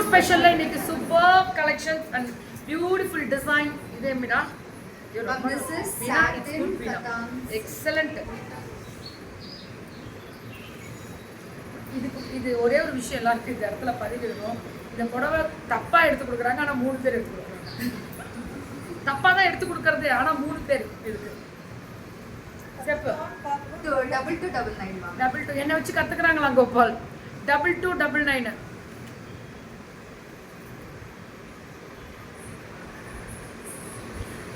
ஸ்பெஷல்ல இன்னைக்கு super collections and beautiful design. இதே Meena This is satin kattan. Excellent. இது ஒரே ஒரு விஷயம் எல்லாருக்கும் இந்த இடத்துல பதிவிடணும். இந்த புடவை தப்பா எடுத்து கொடுக்குறாங்க, ஆனா 3 பேர் எடுத்து கொடுக்குறாங்க. தப்பா தான் எடுத்து கொடுக்கறது, ஆனா 3 பேர் இருக்கு. ஸ்டெப் 2299 டபுள் 2 என்ன வச்சு கத்துக்கிறாங்களா கோபால்? 2299.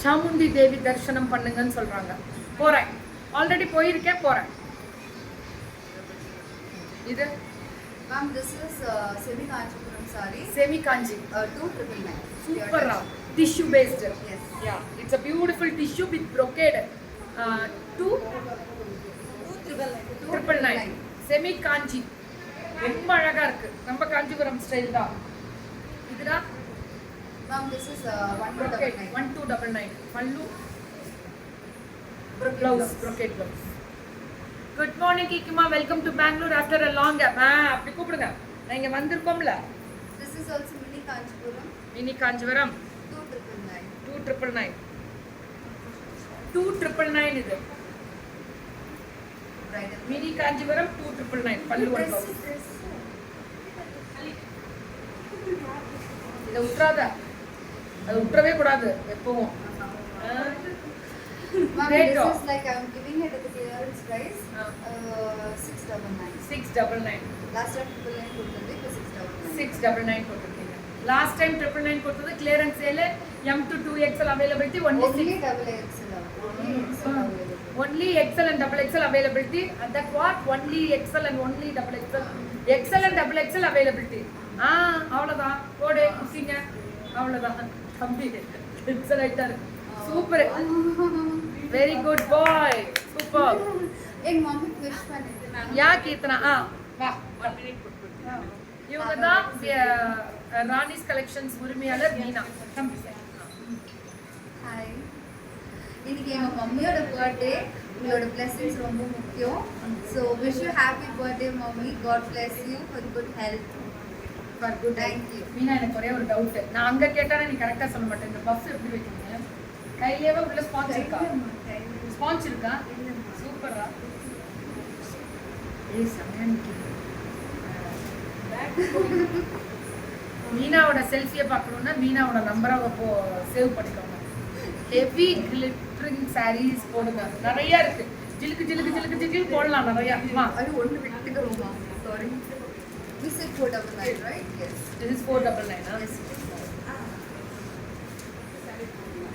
சாமுண்டி தேவி தரிசனம் பண்ணுங்கன்னு சொல்றாங்க. போறேன், ஆல்ரெடி போயிருக்கேன், போறேன். இது Ma'am, this is semi kanchipuram saree. Semi kanchi. 2999. Super raw. Tissue based. Yes. Yeah, it's a beautiful tissue with brocade. 2999. Semi kanchi. ரொம்ப அழகா இருக்கு. நம்ம காஞ்சிபுரம் ஸ்டைல் தான். இதுடா Ma'am, this is 1299. 1299. பல்லு Brocade blouse, brocade blouse. Good morning Kikima, welcome to Bangalore after a long gap. அப்படி கூப்பிடுங்க. நான் இங்க வந்திருக்கோம்ல. This is also mini kanchipuram. Mini Kanchipuram 2999. 2999 இது. Bridal. மினி காஞ்சிபுரம் 2999 பல்லு one blouse. இத உட்றாத. அது உட்றவே கூடாது எப்பவும். Ma'am, Great this top. is like I'm giving it at the clearance price. 699. 699. Last time 999 கொடுத்தது இப்போ 699. 699 போட்டுருக்கீங்க. லாஸ்ட் டைம் 999 கொடுத்தது clearance sale. M to 2XL availability only Only 6. double XL. Only XL available. Only XL and double XL availability. And that what? Only XL and only double XL. XL and double XL availability. அவ்வளவுதான். போடு குசிங்க. அவ்வளவுதான். கம்பி XL ஆயிட்டாரு. Super. Very good பாய். Super. எங்க mummy wish பண்ணிட்டு யா கீர்த்தனா வா 1 minute கொடுத்து. இவங்க தான் ராணிஸ் கலெக்ஷன்ஸ் உரிமையாளர் மீனா. தம்பி ஹாய். இன்னைக்கு எங்க மம்மியோட பர்த்டே. உங்களோட blessings ரொம்ப முக்கியம். So wish you happy birthday mommy. God bless you for good health. For good. Thank you. Meena எனக்கு ஒரே ஒரு டவுட். நான் அங்க கேட்டானே நீ கரெக்டா சொல்ல மாட்டேன். இந்த பஃப் எப்படி வைக்கீங்க? கையிலேயே உள்ள ஸ்பாஞ்ச் இருக்கா? ஸ்பாஞ்ச் இருக்கா? சூப்பரா. ஏய் சமயன்க்கு. மீனாவோட செல்ஃபியை பார்க்கணும்னா மீனாவோட நம்பரை சேவ் பண்ணிக்கோங்க. ஹெவி கிளிட்டரிங் சாரீஸ் போடுங்க. நிறைய இருக்கு. ஜிலுக்கு ஜிலுக்கு ஜிலுக்கு ஜிலுக்கு போடலாம் நிறைய. அது ஒண்ணு விட்டுக்கறோமா? Sorry. This is 499, right? Yes. This is 499. Yes.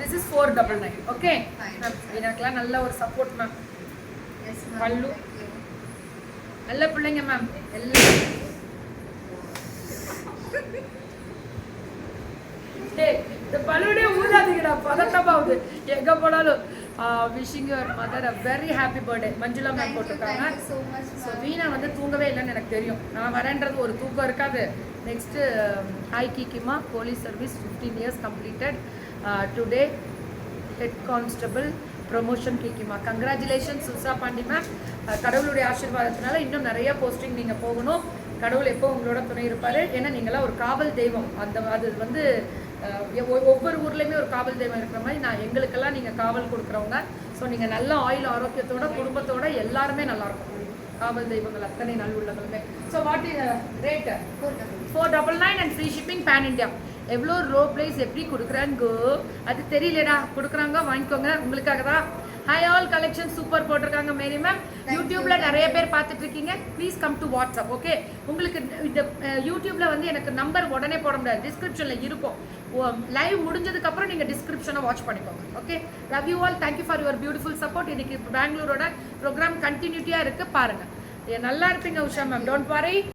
This is 499. Okay. Fine. மீனாக்கெல்லாம் நல்ல ஒரு சப்போர்ட் மேம். Yes ma'am. பல்லு. Thank you. நல்ல பிள்ளைங்க மேம் எல்லாம். இந்த பலூனே ஊதாதீங்கடா, பதட்டமாகுது எங்க போனாலும். Wishing your mother a very happy birthday. Manjula ma'am போட்டிருக்காங்க. Thank you so much so ma'am. வீணா வந்து தூங்கவே இல்லைன்னு எனக்கு தெரியும். நான் வரேன்றது ஒரு தூக்கம் இருக்காது. Next hi Kikkima, police service 15 years completed today. Head constable promotion Kikkima. Congratulations Usha Pandi ma'am. கடவுளுடைய ஆசீர்வாதத்தினால இன்னும் நிறைய போஸ்டிங் நீங்கள் போகணும். கடவுள் எப்போ உங்களோட துணை இருப்பார். ஏன்னா நீங்களாம் ஒரு காவல் தெய்வம். அது வந்து ஒவ்வொரு ஊர்லேயுமே ஒரு காவல் தெய்வம் இருக்கிற மாதிரி நான் எங்களுக்கெல்லாம் நீங்கள் காவல் கொடுக்குறவங்க. ஸோ நீங்கள் நல்ல ஆயுள் ஆரோக்கியத்தோட குடும்பத்தோட எல்லாருமே நல்லாயிருக்கும். காவல் தெய்வங்கள் அத்தனை நல் உள்ளங்களுமே. So what is rate? 499 and free shipping pan India. எவ்வளோ லோ ப்ரைஸ் எப்படி கொடுக்குறாங்க அது தெரியலடா. கொடுக்குறாங்க, வாங்கிக்கோங்க. உங்களுக்காக தான். ஹாய் ஆல் கலெக்ஷன் சூப்பர் போட்டிருக்காங்க மேரி மேம். யூடியூப்ல நிறைய பேர் பார்த்துட்டு இருக்கீங்க. Please come to WhatsApp. Okay, உங்களுக்கு இந்த யூடியூப்ல வந்து எனக்கு நம்பர் உடனே போட முடியாது, டிஸ்கிரிப்ஷன்ல இருக்கும். லைவ் முடிஞ்சதுக்கு அப்புறம் நீங்க டிஸ்கிரிப்ஷனை வாட்ச் பண்ணிக்கோங்க. Okay, love you all. Thank you for your beautiful support. இன்னைக்கு பெங்களூரோட ப்ரோக்ராம் கண்டினியூட்டியா இருக்கு, பாருங்க. நல்லா இருப்பீங்க உஷா மேம். Don't worry.